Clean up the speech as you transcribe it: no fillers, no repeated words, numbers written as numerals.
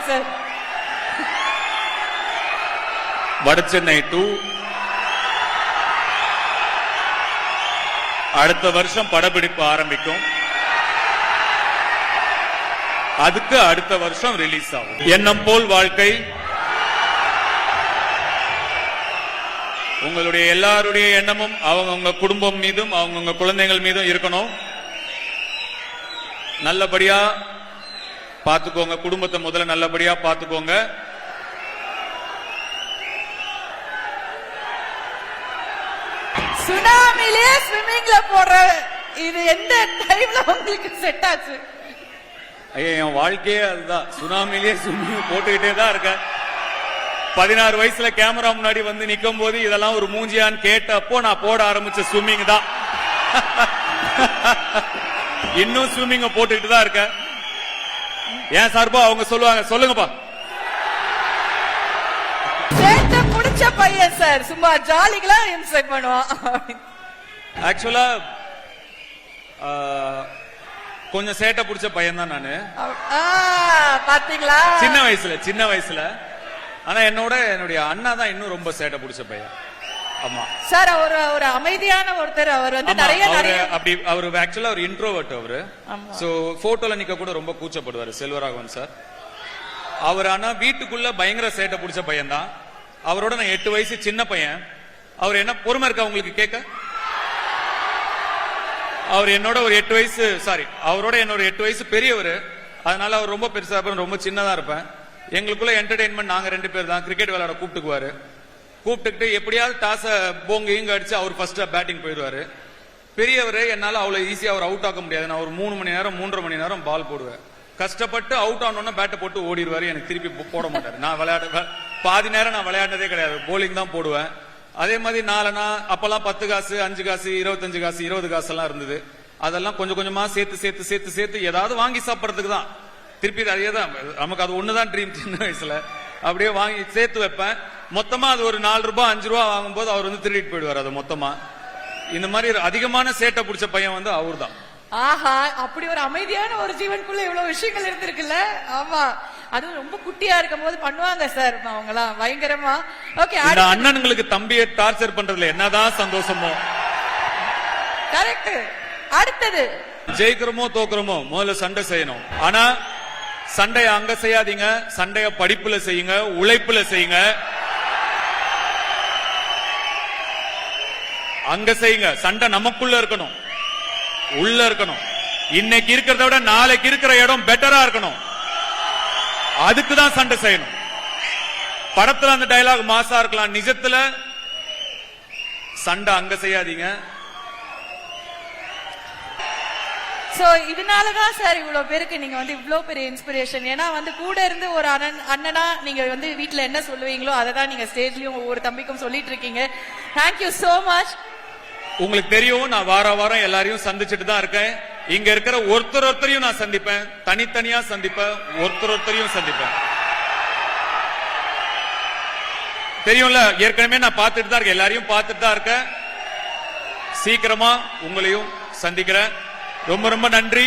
Sir. Vadachennai 2 அடுத்த வருஷம் படப்பிடிப்பு ஆரம்பிக்கும். அதுக்கு அடுத்த வருஷம் ரிலீஸ் ஆகும். எண்ணம் போல் வாழ்க்கை உங்களுடைய எல்லாருடைய எண்ணமும் அவங்க குடும்பம் மீதும் அவங்க குழந்தைகள் மீதும் இருக்கணும். நல்லபடியா பாத்துக்கோங்க. குடும்பத்தை முதல்ல நல்லபடியா பாத்துக்கோங்க. சுனாமிலே ஸ்விம்மிங்ல போற இது எந்த டைம்ல உங்களுக்கு செட் ஆச்சு? ஐயா, என் வாழ்க்கையே அதுதான். சுனாமிலே ஸ்விம்மிங் போட்டுக்கிட்டே தான் இருக்கேன். 16 வயசுல கேமரா முன்னாடி வந்து நிக்கும் போது இதெல்லாம் ஒரு மூஞ்சியான்னு கேட்டப்போ நான் போட ஆரம்பிச்ச ஸ்விம்மிங் தான். இன்னும் ஸ்விம்மிங்க போட்டுக்கிட்டு தான் இருக்கேன். ஏன் சார்பா அவங்க சொல்லுவாங்க, சொல்லுங்கப்பா. சேட்டை புடிச்ச பையன் சார், சும்மா ஜாலிகளா என்ஜாய் பண்ணுவான். ஆக்சுவலா கொஞ்சம் சேட்டை புடிச்ச பையன் தான் நானு. பாத்தீங்களா? சின்ன வயசுல. ஆனா என்னுடைய அண்ணா தான் இன்னும் ரொம்ப சேட்டை புடிச்ச பையன். ஆமா சார், ஒரு அமைதியான ஒருத்தர். அவர் வந்து நிறைய அப்படி அவரு ஆக்சுவலா ஒரு இன்ட்ரோவர்ட். அவரு சோ போட்டோல நிக்க கூட ரொம்ப கூச்சப்படுவாரு. செல்வராகவன் சார் அவர். ஆனா வீட்டுக்குள்ள பயங்கர சேட்டை புடிச்ச பையன் தான். அவரோட நான் 8 வயசு சின்ன பையன். அவர் என்ன பொறுமை இருக்கா உங்களுக்கு கேட்க? அவர் என்னோட ஒரு 8 வயசு அவரோட என்னோட 8 வயசு பெரியவர். அதனால அவர் ரொம்ப பெருசா இருப்பேன், ரொம்ப சின்னதா இருப்பேன். எங்களுக்குள்ள என்டர்டைன்மெண்ட் நாங்க 2 பேர் தான். கிரிக்கெட் விளையாட கூப்பிட்டுக்குவாரு. கூப்பிட்டுக்கிட்டு எப்படியாவது டாஸ போங்க இங்க அடிச்சு அவர் ஃபர்ஸ்ட் பேட்டிங் போயிடுவாரு. பெரியவர் என்னால அவ்வளவு ஈஸியா அவர் அவுட் ஆக்க முடியாது. நான் ஒரு 3 மணி நேரம் 3.5 மணி நேரம் பால் போடுவேன். கஷ்டப்பட்டு அவுட் ஆனோன்னா பேட்டை போட்டு ஓடிடுவாரு. எனக்கு திருப்பி போட மாட்டாரு. நான் பாதி நேரம் நான் விளையாண்டதே கிடையாது. போலிங் தான் போடுவேன். அதே மாதிரி நாலனா அப்பெல்லாம் 10 காசு 5 காசு 25 காசு 20 காசு எல்லாம் இருந்தது. அதெல்லாம் கொஞ்சம் கொஞ்சமா சேர்த்து ஏதாவது வாங்கி சாப்பிடறதுக்கு தான். திருப்பி அதே தான். நமக்கு அது ஒண்ணுதான் ட்ரீம். சின்ன வயசுல அப்படியே வாங்கி சேர்த்து வைப்பேன். மொத்தமா அது ஒரு 4 ரூபாய் 5 ரூபாய் வாங்கும் போது அவர் வந்து திருடிட்டு போயிடுவார் அது மொத்தமா. இந்த மாதிரி அதிகமான சேட்டை பிடிச்ச பையன் வந்து அவர் தான். ஆஹா, அப்படி ஒரு அமைதியான ஒரு ஜீவனுக்குள்ள இவ்வளவு விஷயங்கள் இருந்திருக்குல்ல. ஆமா, அதுவும் ரொம்ப குட்டியா இருக்கும் போது பண்ணுவாங்க சார் அவங்கலாம் பயங்கரமா. ஓகே, இந்த அண்ணனுங்களுக்கு தம்பியை டார்ச்சர் பண்றதுல என்னதான் சந்தோஷமோ. கரெக்ட். அடுத்தது ஜெயிக்கிறோமோ தோக்குறோமோ முதல்ல சண்டை செய்யணும். ஆனா சண்டைய அங்க செய்யாதீங்க. சண்டைய படிப்புல செய்யுங்க, உழைப்புல செய்யுங்க. அங்க செய்யுங்க. சண்டை நமக்குள்ள இருக்கணும், உள்ள இருக்கணும். இன்னைக்கு இருக்கிறத விட நாளைக்கு இருக்கிற இடம் பெட்டரா இருக்கணும். அதுக்குதான் சண்டை செய்யணும். படத்துல அந்த டயலாக் மாசா இருக்கலாம், நிஜத்துல சண்டை அங்க செய்யாதீங்க. சோ இதனாலதான் சார் இவ்வளவு பேருக்கு நீங்க வந்து இவ்வளவு பெரிய இன்ஸ்பிரேஷன். ஏன்னா வந்து கூட இருந்து ஒரு அண்ணனா நீங்க வந்து வீட்டுல என்ன சொல்லுவீங்களோ அதை தான் நீங்க ஸ்டேஜ்லயும் ஒவ்வொரு தம்பிக்கும் சொல்லிட்டு இருக்கீங்க. Thank you so much. உங்களுக்கு தெரியும், நான் வாரம் எல்லாரையும் சந்திச்சுட்டு தான் இருக்கேன். இங்க இருக்கிற ஒருத்தரையும் நான் சந்திப்பேன், தனித்தனியா சந்திப்பேன், ஒருத்தரையும் சந்திப்பேன். தெரியும்ல, ஏற்கனவே நான் பார்த்துட்டு தான் இருக்கேன், எல்லாரையும் பார்த்துட்டு தான் இருக்கேன். சீக்கிரமா உங்களையும் சந்திக்கிறேன். ரொம்ப ரொம்ப நன்றி.